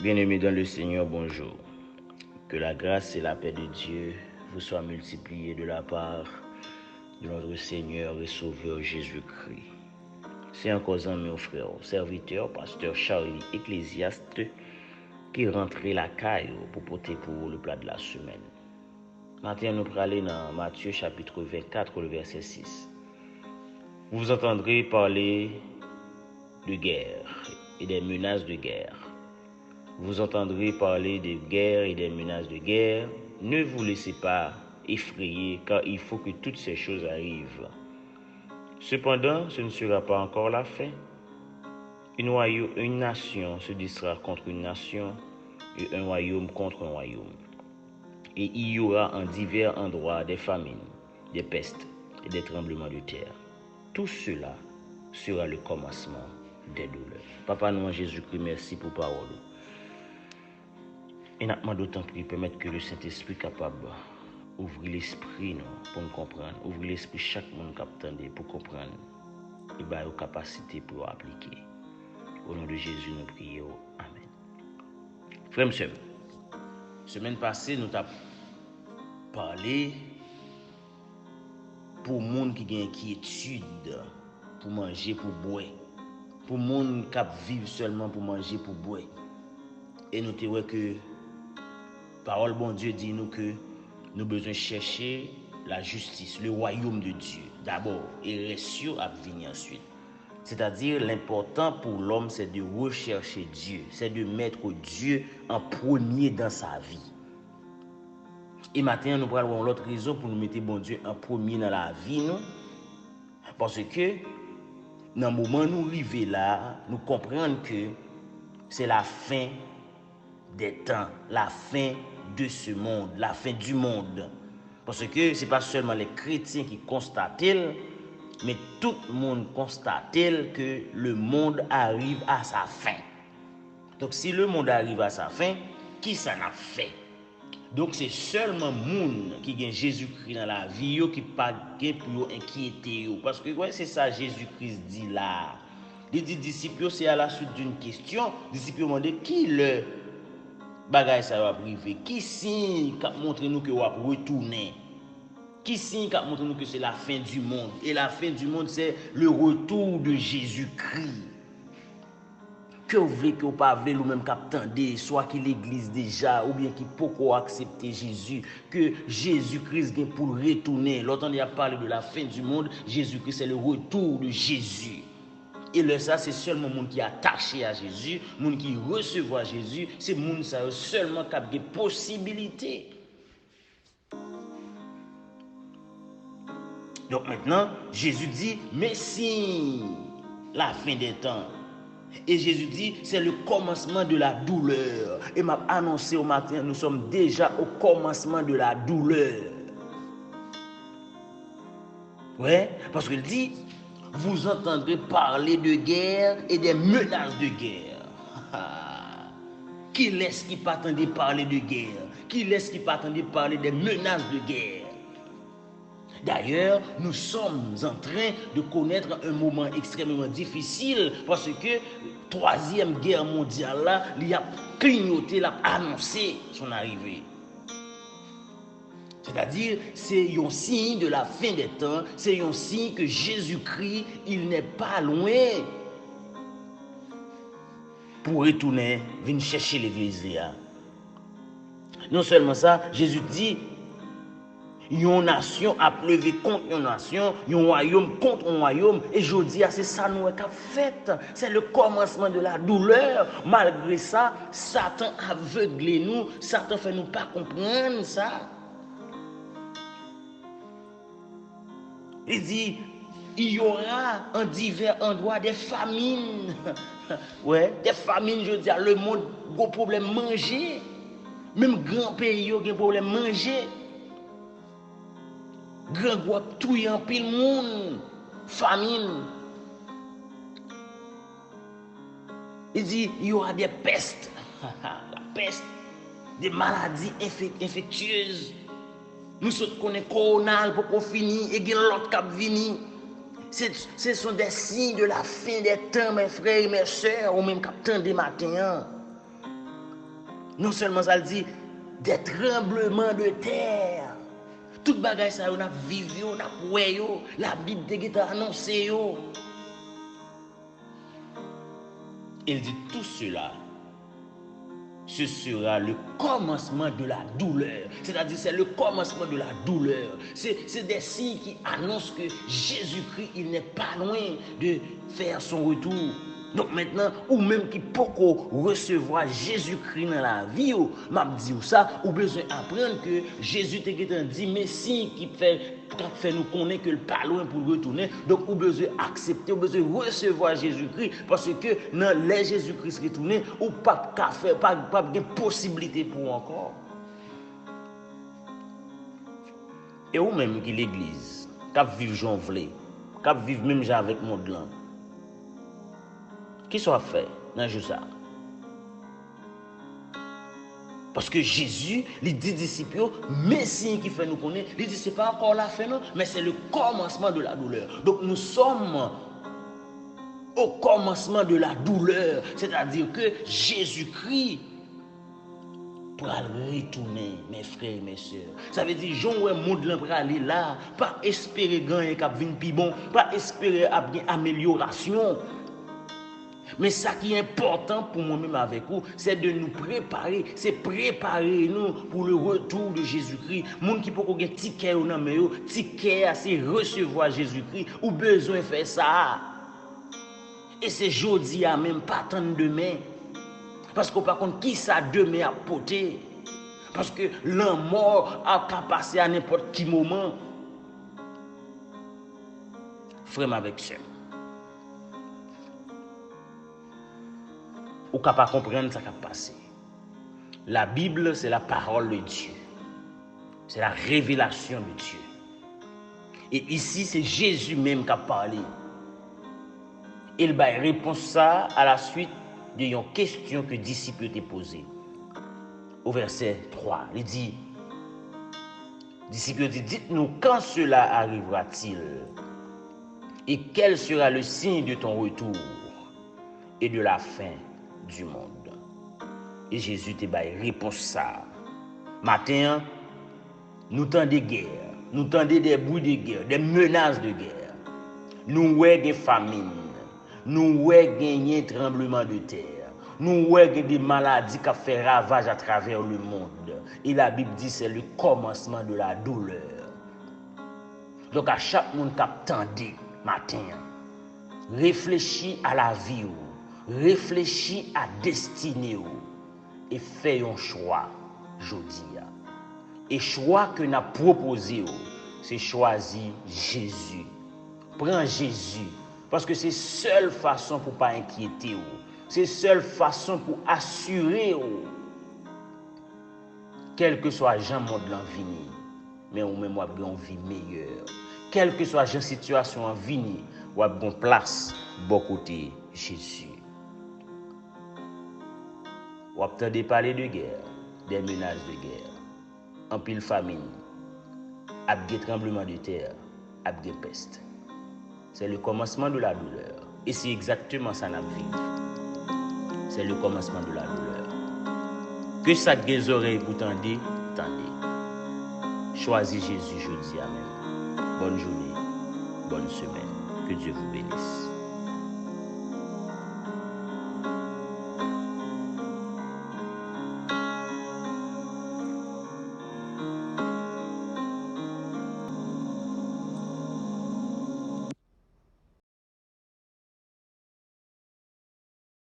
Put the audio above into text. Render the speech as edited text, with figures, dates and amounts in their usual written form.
Bien-aimés dans le Seigneur, bonjour. Que la grâce et la paix de Dieu vous soient multipliées de la part de notre Seigneur et Sauveur Jésus-Christ. C'est encore un mes frères, serviteur, pasteur Charlie, ecclésiaste, qui rentrait la caille pour porter pour le plat de la semaine. Maintenant, nous allons aller dans Matthieu chapitre 24, le verset 6. Vous entendrez parler de guerre et des menaces de guerre. Vous entendrez parler de guerre et des menaces de guerre. Ne vous laissez pas effrayer, car il faut que toutes ces choses arrivent. Cependant, ce ne sera pas encore la fin. Une nation se dressera contre une nation et un royaume contre un royaume. Et il y aura en divers endroits des famines, des pestes et des tremblements de terre. Tout cela sera le commencement des douleurs. Papa, nous en Jésus-Christ, merci pour parole. Et nous demandons d'autant plus permettre que le Saint-Esprit capable d'ouvrir l'esprit pour nous comprendre, ouvrir l'esprit chaque monde qui attendait pour comprendre et bah aux capacités pour appliquer. Au nom de Jésus, nous prions. Amen. Frères et sœurs, semaine passée, nous avons parlé pour les gens qui ont inquiétude pour manger, pour boire. Pour les gens qui vivent seulement pour manger, pour boire. Et nous avons vu que parole bon Dieu dit nous que nous avons besoin de chercher la justice, le royaume de Dieu d'abord et reste à venir ensuite. C'est-à-dire l'important pour l'homme c'est de rechercher Dieu, c'est de mettre Dieu en premier dans sa vie. Et maintenant nous prenons l'autre raison pour nous mettre bon Dieu en premier dans la vie nous parce que dans le moment où nous arrivons là, nous comprenons que c'est la fin des temps, la fin de ce monde, la fin du monde. Parce que ce n'est pas seulement les chrétiens qui constatent, mais tout le monde constate que le monde arrive à sa fin. Donc si le monde arrive à sa fin, qui ça n'a fait? Donc c'est seulement les gens qui ont Jésus-Christ dans la vie qui pas pour inquiéter. Parce que ouais, c'est ça Jésus-Christ dit là. Il dit disciples, c'est à la suite d'une question. Les disciples demandent qui le bagage ça va privé. Qui signe qui montre nous que va retourner? Qui signe qui montre nous que c'est la fin du monde? Et la fin du monde c'est le retour de Jésus-Christ. Que vous voulez que vous pas voulez ou même qu'attendez, soit que l'église déjà ou bien qui peut accepter Jésus, que Jésus-Christ vient pour retourner. L'autre on a parlé de la fin du monde, Jésus-Christ c'est le retour de Jésus. Et là, ça, c'est seulement le monde qui est attaché à Jésus, le monde qui reçoit Jésus, c'est le monde ça seulement qui a des possibilités. Donc maintenant, Jésus dit, mais si la fin des temps. Et Jésus dit, c'est le commencement de la douleur. Et m'a annoncé au matin, nous sommes déjà au commencement de la douleur. Ouais, parce qu'il dit, vous entendrez parler de guerre et des menaces de guerre. Qui laisse qui pas attendre parler de guerre? Qui laisse qui pas attendre parler des menaces de guerre? D'ailleurs, nous sommes en train de connaître un moment extrêmement difficile parce que troisième guerre mondiale là, il a clignoté, il a annoncé son arrivée. C'est-à-dire, c'est un signe de la fin des temps, c'est un signe que Jésus-Christ, il n'est pas loin pour retourner, venir chercher l'église. Non seulement ça, Jésus dit, une nation a levé contre une nation, un royaume contre un royaume. Et je dis, c'est ça nous avons fait. C'est le commencement de la douleur. Malgré ça, Satan aveugle nous. Satan fait nous pas comprendre ça. Il dit, il y aura en divers endroits des famines. Ouais, des famines, je dis, le monde a un problème manger. Même grand pays a un problème manger. Grand groupe tout en pile monde, famine. Il dit il y aura des pestes, la peste, des maladies infectieuses. Nous sommes connaissons corona pour qu'on finisse et l'autre cap vini. Ce sont des signes de la fin des temps, mes frères et mes sœurs, ou même cap temps des matins. Non seulement ça le dit, des tremblements de terre. Tout bagay ça, on a vécu, on a poué, la Bible te annoncé. Il dit tout cela, ce sera le commencement de la douleur. C'est-à-dire, c'est le commencement de la douleur. C'est des signes qui annoncent que Jésus-Christ, il n'est pas loin de faire son retour. Donc maintenant, ou même qui peut recevoir Jésus-Christ dans la vie, m'a dit ça, ou besoin d'apprendre que Jésus t'a dit, mais si qui fait nous connaître que le pas loin pour retourner, donc ou besoin accepter, ou besoin recevoir Jésus-Christ, parce que dans les Jésus-Christ retourner, ou pas faire, pas de possibilité pour encore. Et ou même qui l'église, cap vivre Jean vle, cap vivre même avec mon blanc. Qui soit fait dans ce ça? Parce que Jésus, les 10 disciples, Messie qui fait nous connaître, il dit c'est pas encore la fin, non, mais c'est le commencement de la douleur. Donc nous sommes au commencement de la douleur, c'est-à-dire que Jésus-Christ pourra retourner, mes frères et mes sœurs. Ça veut dire, Jean ouais monde là pour aller là, pas espérer gagner cap vinn pi bon, pas espérer avoir amélioration. Mais ça qui est important pour moi-même avec vous, c'est de nous préparer, c'est préparer nous pour le retour de Jésus-Christ. Moun qui peut gagner ticket ou non mais ticket c'est recevoir Jésus-Christ ou besoin faire ça. Et c'est jeudi à même pas tant demain. Parce que par contre qui ça demain à porter? Parce que la mort a pas passé à n'importe quel moment. Frère avec sœur. Ou pas comprendre ce qui a passé. La Bible, c'est la parole de Dieu. C'est la révélation de Dieu. Et ici, c'est Jésus même qui a parlé. Il va répondre ça à la suite d'une question que les disciples t'ont posée. Au verset 3, il dit, disciples dit, dites-nous quand cela arrivera-t-il et quel sera le signe de ton retour et de la fin du monde. Et Jésus te baille réponse ça. Matin, nous tendons des guerres, nous tendons des bruits de guerre, des menaces de guerre. Nous voyons des famines, nous voyons des tremblements de terre, nous voyons des maladies qui font ravage à travers le monde. Et la Bible dit c'est le commencement de la douleur. Donc à chaque monde qui attendait matin, réfléchis à la vie. Réfléchis à destinée et fais un choix aujourd'hui. Et choix que nous proposé, c'est choisir Jésus. Prends Jésus parce que c'est seule façon pour pas inquiéter. C'est seule façon pour assurer quel que soit Jean monde l'envie, mais on même avoir une vie meilleure. Quelle que soit la situation en vie, ou avoir une place bon côté Jésus. Ou entendez parler de guerre, des menaces de guerre, en pile famine, des tremblements de terre, des peste. C'est le commencement de la douleur. Et c'est exactement ça qu'on vit. C'est le commencement de la douleur. Que ça des oreilles pour tendez, tendez. Choisis Jésus jeudi. Amen. Bonne journée, bonne semaine. Que Dieu vous bénisse.